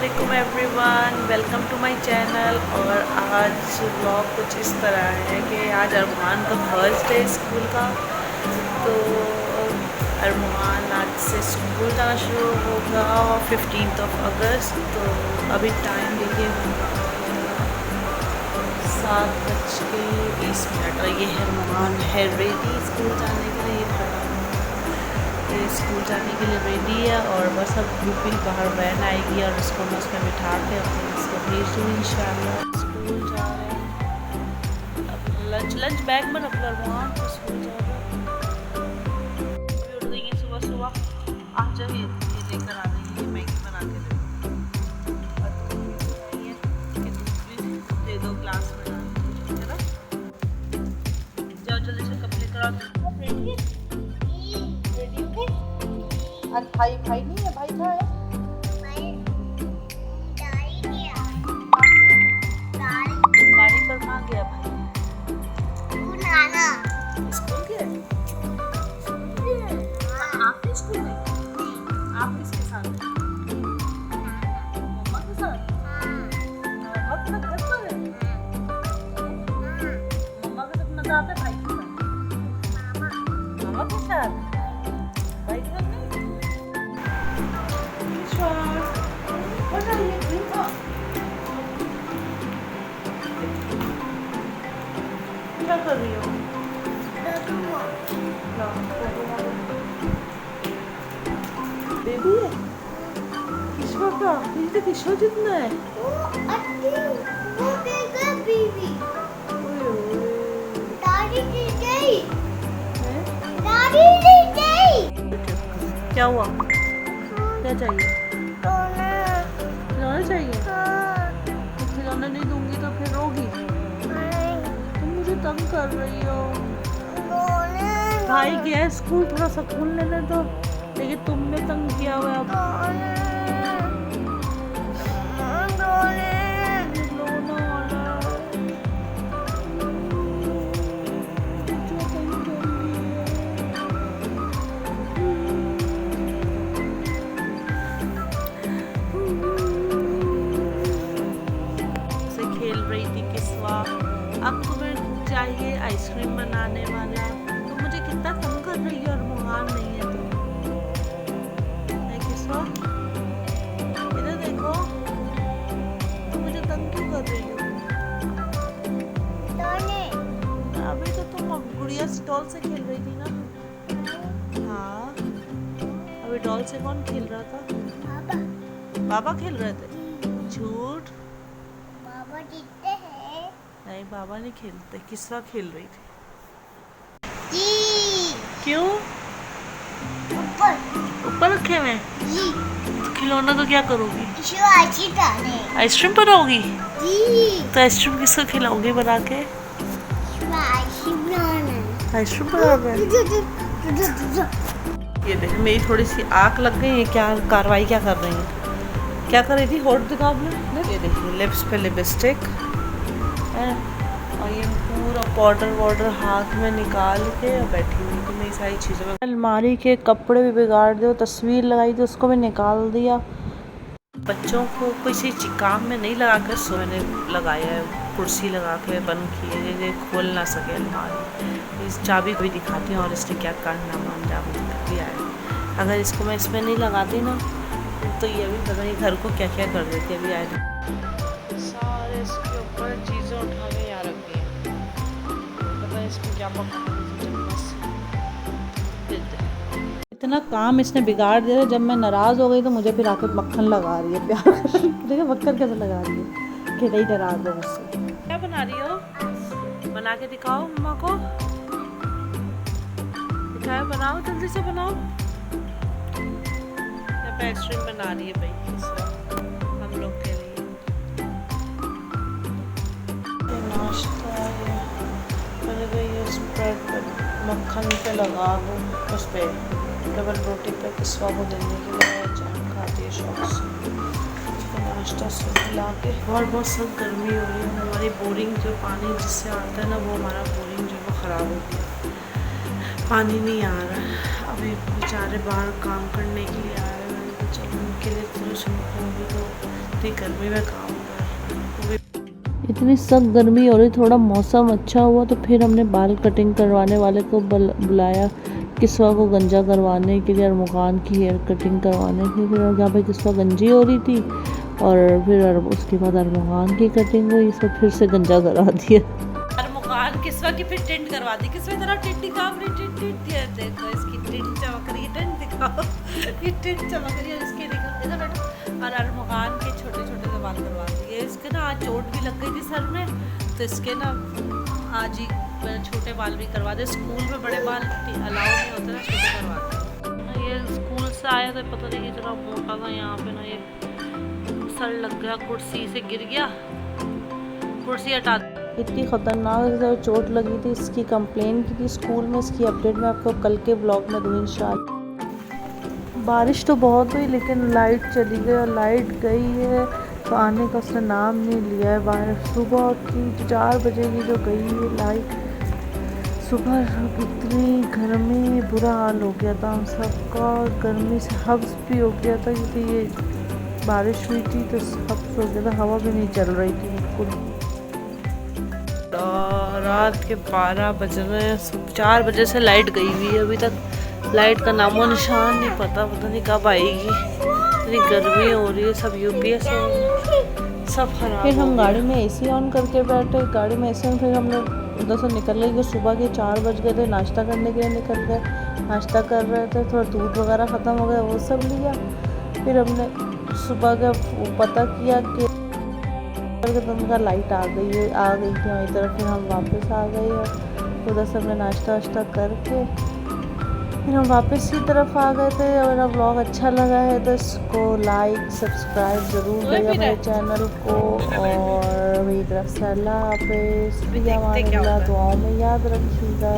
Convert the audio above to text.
अस्सलामुअलैकुम everyone, welcome to my channel. और आज व्लॉग कुछ इस तरह है कि आज अरमान का फर्स्ट डे स्कूल का। तो अरमान आज से स्कूल जाना शुरू होगा 15 अगस्त। तो अभी टाइम देखिए 7:20 और ये है अरमान है रेडी स्कूल जाने के लिए। खड़ा ये स्कूल जाने के लिए रेडी है और बस अब बिल्कुल बाहर वैन आएगी और उसको मैं उसमें बिठा के अपने इसको भेज दूँगी इंशाल्लाह। स्कूल जा रहे हैं अब लंच बैग में रख कर वहाँ तो स्कूल जा रहे हैं। अभी उठ गई है सुबह सुबह। आ जाओ ये लेकर आ रही है मैगी बना के दे दो ग्लास में डाल है ना। जाओ जल्दी से कपड़े करा। और भाई नहीं है, भाई कहाँ है? गाड़ी पर कहाँ गया भाई? स्कूल गया? आपने स्कूल में? आप किसके साथ? मम्मा के साथ? मम्मा के साथ घर पर है? मम्मा के साथ मजा आता है भाई के साथ? मामा के साथ? भाई के साथ नहीं? क्या कर रही हो? बेबी है किशोर का? ये तो किशोर जितना है। क्या हुआ? क्या चाहिए? खिलौना चाहिए? तो खिलौना नहीं दूंगी तो फिर रोगी? तुम मुझे तंग कर रही हो। भाई गया स्कूल, थोड़ा सुकून लेने दो। लेकिन तुमने तंग किया हुआ है। खेल रही थी किस्वा। अब तुम्हें चाहिए आइसक्रीम बनाने वाला। तो मुझे कितना तंग कर रही है और मुहान नहीं है तो किस्वा इधर देखो। तो मुझे तंग क्यों कर रही हो? अभी तो तुम गुड़िया डॉल से खेल रही थी ना। हाँ अभी डॉल से कौन खेल रहा था? बाबा खेल रहे थे। झूठ। नहीं बाबा नहीं खेलते, किस्सा खेल रही थी। क्यों? ऊपर रखे हुए खिलौना तो क्या करोगी? आइसक्रीम बनाओगी? तो आइसक्रीम किसको खिलाओगी बना के? आइसक्रीम बना। ये देख मेरी थोड़ी सी आँख लग गई है। क्या कार्रवाई क्या कर रही है? क्या कर रही थी? होठ दिखाओ अपने। ये देखिए लिप्स पे लिपस्टिक है और ये पूरा पाउडर वाउडर हाथ में निकाल के बैठी हुई। तो मेरी सारी चीज़ों में अलमारी के कपड़े भी बिगाड़ दिए। तस्वीर लगाई थी उसको भी निकाल दिया। बच्चों को किसी काम में नहीं लगा कर सो मैंने लगाया है। कुर्सी लगा के बंद की है ये खोल ना सके अलमारी। इस चाबी को भी दिखाती हूँ और इसने क्या कारनामा अंजाम दिया है। अगर इसको मैं इसमें नहीं लगाती ना तो ये अभी पता नहीं घर को क्या क्या कर देती है। अभी आए सारे इसके ऊपर चीज़ें उठा के यहाँ रख दी। पता है इसमें क्या पका। इतना काम इसने बिगाड़ दिया। जब मैं नाराज़ हो गई तो मुझे फिर आकर मक्खन लगा रही है। प्यार देखिए मक्खन कैसे लगा रही है कि नहीं नाराज़ है मुझसे। क्या बना रही हो? बना के दिखाओ मम्मा को। दिखाओ बनाओ जल्दी से बनाओ। आइसक्रीम बना रही है भाई हम लोग के लिए। ये नाश्ता है। पहले ये स्प्रेड पर मक्खन पे लगा दो उस पर डबल रोटी पे किस्वा को देने के लिए जैम खाती है शौक से। तो नाश्ता से मिला के बहुत सख्त गर्मी हो रही है। हमारी बोरिंग जो पानी जिससे आता है ना वो हमारा बोरिंग जो वो ख़राब हो गया। पानी नहीं आ रहा है। अभी बेचारे बाहर काम करने के लिए आए। चलो उनके लिए तो होगी तो इतनी गर्मी में काम कर। इतनी सख्त गर्मी हो रही, थोड़ा मौसम अच्छा हुआ तो फिर हमने बाल कटिंग करवाने वाले को बुलाया, किस्वा को गंजा करवाने के लिए, अरमुगान की हेयर कटिंग करवाने के लिए। फिर यहाँ पे किस्वा गंजी हो रही थी और फिर उसके बाद अरमुगान की कटिंग हुई, सब फिर से गंजा करा दिया। अरमुगान किस्वा की फिर टिंट करवा दी। किस्वा तरह टिंट दिखाओ, टिंट देखो इसकी टिंट चमक रही है, टिंट दिखाओ ये टिंट चमक रही है इसकी, देखो। और अरमुगान के छोटे छोटे से बाल करवा दिए। इसके ना आज चोट भी लग गई थी सर में, तो इसके ना आज ही छोटे बाल भी करवा दे। स्कूल में बड़े बाल अलाउ नहीं होते ना, छोटे करवाते। ये स्कूल से आया तो पता नहीं इतना मोटा था, यहाँ पे ना ये सर लग गया, कुर्सी से गिर गया, कुर्सी हटा। इतनी ख़तरनाक चोट लगी थी, इसकी कंप्लेन की थी स्कूल में। इसकी अपडेट मैं आपको कल के ब्लॉग में दूँ इंशाल्लाह। बारिश तो बहुत हुई लेकिन लाइट चली गई, और लाइट गई है तो आने का उसने नाम नहीं लिया है। बारिश सुबह की 4 बजे की जो गई है लाइट, सुबह इतनी गर्मी, बुरा हाल हो गया था हम सबका, गर्मी से हब्स भी हो गया था क्योंकि ये बारिश हुई थी तो हब्स हो गया था, हवा भी नहीं चल रही थी बिल्कुल। रात के 12 बज रहे हैं, 4 बजे से लाइट गई हुई है, अभी तक लाइट का नामो निशान नहीं, पता नहीं कब आएगी। इतनी गर्मी हो रही है, सब यूपीएस सब खराब। फिर हम गाड़ी में एसी ऑन करके बैठे, गाड़ी में एसी ऑन, फिर हमने उधर से निकल गए कि सुबह के 4 बज गए थे, नाश्ता करने के लिए निकल गए। नाश्ता कर रहे थे, थोड़ा दूध वगैरह ख़त्म हो गया, वो सब लिया। फिर हमने सुबह का पता किया कि उनका लाइट आ गई थी हमारी तरफ। फिर हम वापस आ गए और उधर से हमने नाश्ता वाश्ता करके फिर हम वापस की तरफ आ गए थे। अगर आप व्लॉग अच्छा लगा है तो इसको लाइक सब्सक्राइब ज़रूर करिएगा मेरे चैनल को, और मेरी तरफ से अल्लाह हाफ़िज़, दुआओं में याद रखिएगा।